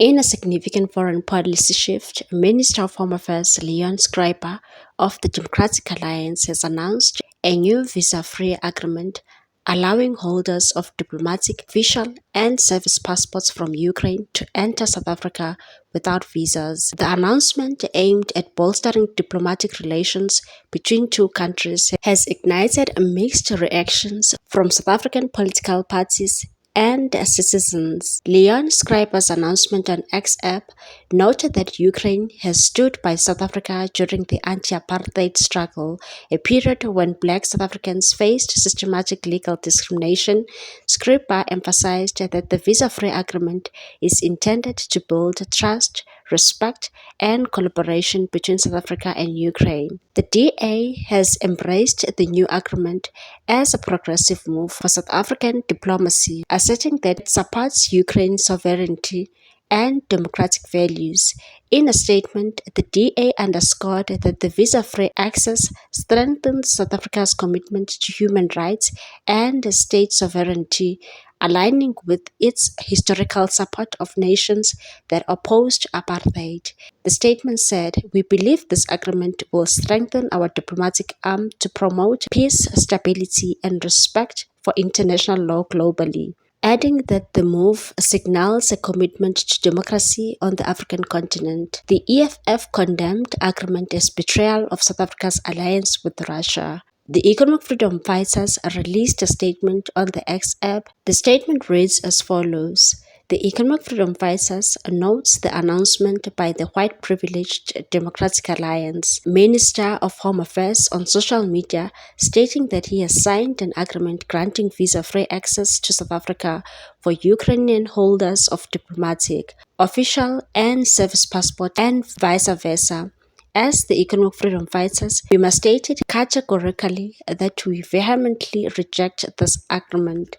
In a significant foreign policy shift, Minister of Home Affairs Leon Schreiber of the Democratic Alliance has announced a new visa-free agreement allowing holders of diplomatic, official, and service passports from Ukraine to enter South Africa without visas. The announcement, aimed at bolstering diplomatic relations between two countries, has ignited mixed reactions from South African political parties and citizens. Leon Schreiber's announcement on X app noted that Ukraine has stood by South Africa during the anti-apartheid struggle, a period when black South Africans faced systematic legal discrimination. Schreiber emphasized that the visa-free agreement is intended to build trust, respect, and collaboration between South Africa and Ukraine. The DA has embraced the new agreement as a progressive move for South African diplomacy, asserting that it supports Ukraine's sovereignty and democratic values. In a statement, the DA underscored that the visa-free access strengthens South Africa's commitment to human rights and state sovereignty, aligning with its historical support of nations that opposed apartheid. The statement said, "We believe this agreement will strengthen our diplomatic arm to promote peace, stability, and respect for international law globally," adding that the move signals a commitment to democracy on the African continent. The EFF condemned the agreement as betrayal of South Africa's alliance with Russia. The Economic Freedom Fighters released a statement on the X app. The statement reads as follows. The Economic Freedom Fighters notes the announcement by the white privileged Democratic Alliance Minister of Home Affairs on social media, stating that he has signed an agreement granting visa-free access to South Africa for Ukrainian holders of diplomatic, official, and service passport, and vice versa. As the Economic Freedom Fighters, we must state it categorically that we vehemently reject this agreement,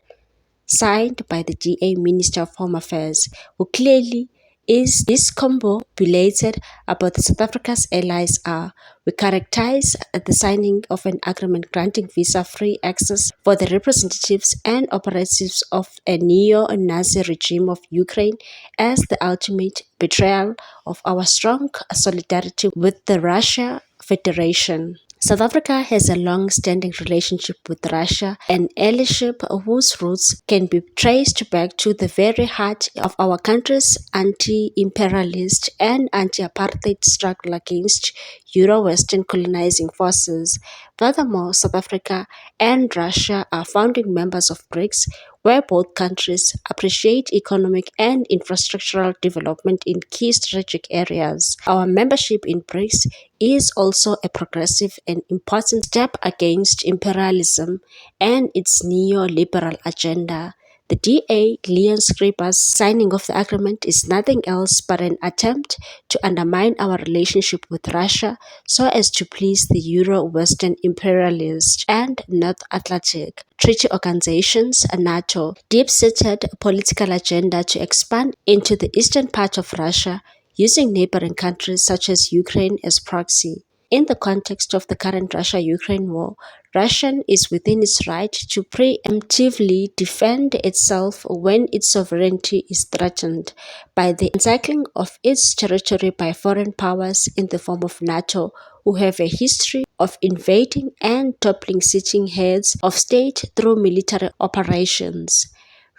signed by the DA Minister of Home Affairs, who clearly is discombobulated about the South Africa's allies are. We characterize the signing of an agreement granting visa-free access for the representatives and operatives of a neo-Nazi regime of Ukraine as the ultimate betrayal of our strong solidarity with the Russia Federation. South Africa has a long-standing relationship with Russia, an allyship whose roots can be traced back to the very heart of our country's anti-imperialist and anti-apartheid struggle against Euro-Western colonizing forces. Furthermore, South Africa and Russia are founding members of BRICS, where both countries appreciate economic and infrastructural development in key strategic areas. Our membership in BRICS is also a progressive and important step against imperialism and its neoliberal agenda. The DA Leon Schreiber's signing of the agreement is nothing else but an attempt to undermine our relationship with Russia so as to please the Euro-Western imperialist and North Atlantic Treaty Organization's NATO deep-seated political agenda to expand into the eastern part of Russia, using neighboring countries such as Ukraine as proxy. In the context of the current Russia-Ukraine war, Russia is within its right to preemptively defend itself when its sovereignty is threatened by the encircling of its territory by foreign powers in the form of NATO, who have a history of invading and toppling sitting heads of state through military operations.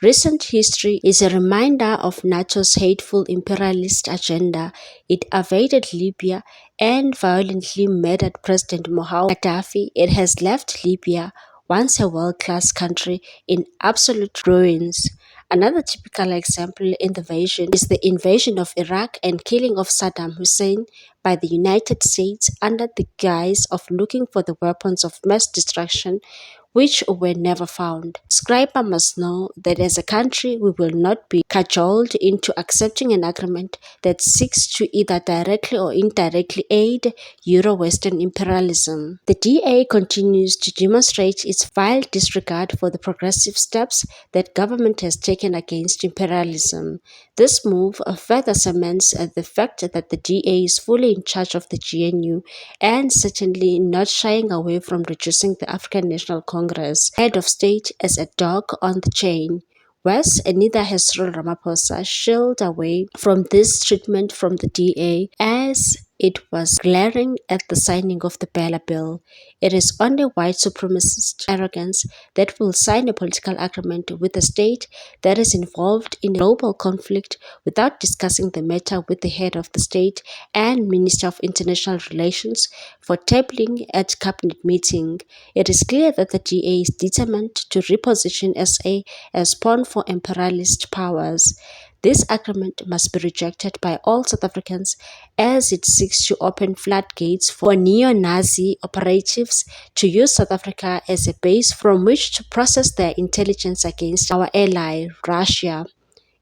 Recent history is a reminder of NATO's hateful imperialist agenda. It invaded Libya and violently murdered President Muammar Gaddafi. It has left Libya, once a world-class country, in absolute ruins. Another typical example in the invasion is the invasion of Iraq and killing of Saddam Hussein by the United States under the guise of looking for the weapons of mass destruction which were never found. Schreiber must know that as a country we will not be cajoled into accepting an agreement that seeks to either directly or indirectly aid Euro-Western imperialism. The DA continues to demonstrate its vile disregard for the progressive steps that government has taken against imperialism. This move further cements the fact that the DA is fully in charge of the GNU and certainly not shying away from reducing the African National Congress head of state as a dog on the chain. Worse, neither has Cyril Ramaphosa shield away from this treatment from the DA, as it was glaring at the signing of the Bella Bill. It is only white supremacist arrogance that will sign a political agreement with a state that is involved in a global conflict without discussing the matter with the head of the state and Minister of International Relations for tabling at cabinet meeting. It is clear that the DA is determined to reposition SA as pawn for imperialist powers. This agreement must be rejected by all South Africans as it seeks to open floodgates for neo-Nazi operatives to use South Africa as a base from which to process their intelligence against our ally, Russia.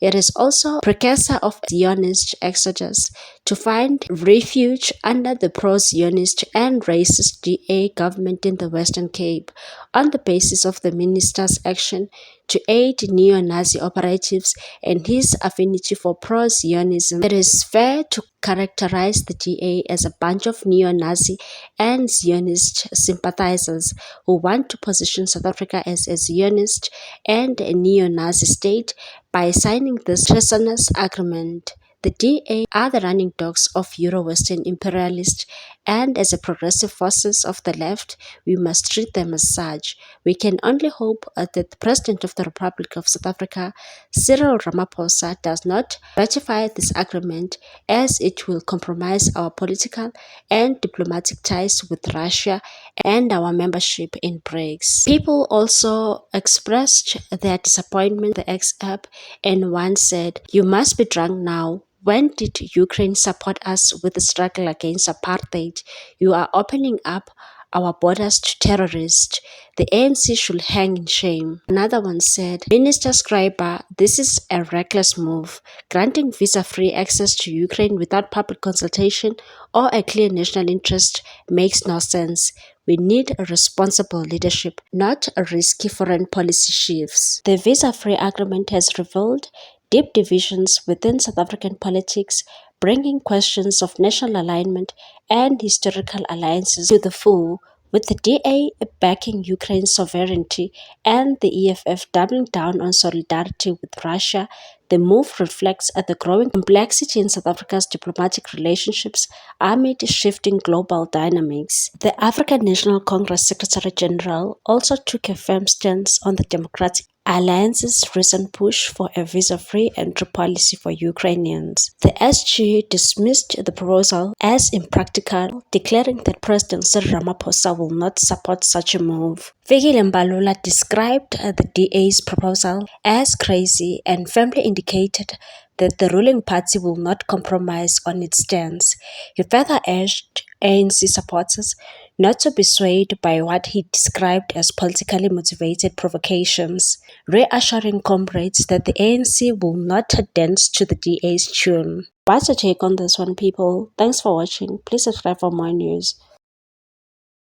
It is also a precursor of Zionist exodus to find refuge under the pro-Zionist and racist DA government in the Western Cape on the basis of the minister's action to aid neo-Nazi operatives and his affinity for pro-Zionism. It is fair to characterize the DA as a bunch of neo-Nazi and Zionist sympathizers who want to position South Africa as a Zionist and a neo-Nazi state by signing this treasonous agreement. The DA are the running dogs of Euro-Western imperialists, and as a progressive forces of the left, we must treat them as such. We can only hope that the President of the Republic of South Africa, Cyril Ramaphosa, does not ratify this agreement, as it will compromise our political and diplomatic ties with Russia and our membership in BRICS. People also expressed their disappointment with the X app, and one said, "You must be drunk now. When did Ukraine support us with the struggle against apartheid? You are opening up our borders to terrorists. The ANC should hang in shame." Another one said, "Minister Scriber, this is a reckless move. Granting visa-free access to Ukraine without public consultation or a clear national interest makes no sense. We need a responsible leadership, not a risky foreign policy shifts." The visa-free agreement has revealed deep divisions within South African politics, bringing questions of national alignment and historical alliances to the fore. With the DA backing Ukraine's sovereignty and the EFF doubling down on solidarity with Russia, the move reflects the growing complexity in South Africa's diplomatic relationships amid shifting global dynamics. The African National Congress Secretary General also took a firm stance on the Democratic Alliance's recent push for a visa-free entry policy for Ukrainians. The SG dismissed the proposal as impractical, declaring that President Cyril Ramaphosa will not support such a move. Vicky Lembalula described the DA's proposal as crazy and firmly indicated that the ruling party will not compromise on its stance. He further urged ANC supporters not to be swayed by what he described as politically motivated provocations, reassuring comrades that the ANC will not dance to the DA's tune. What's your take on this one, people? Thanks for watching. Please subscribe for more news.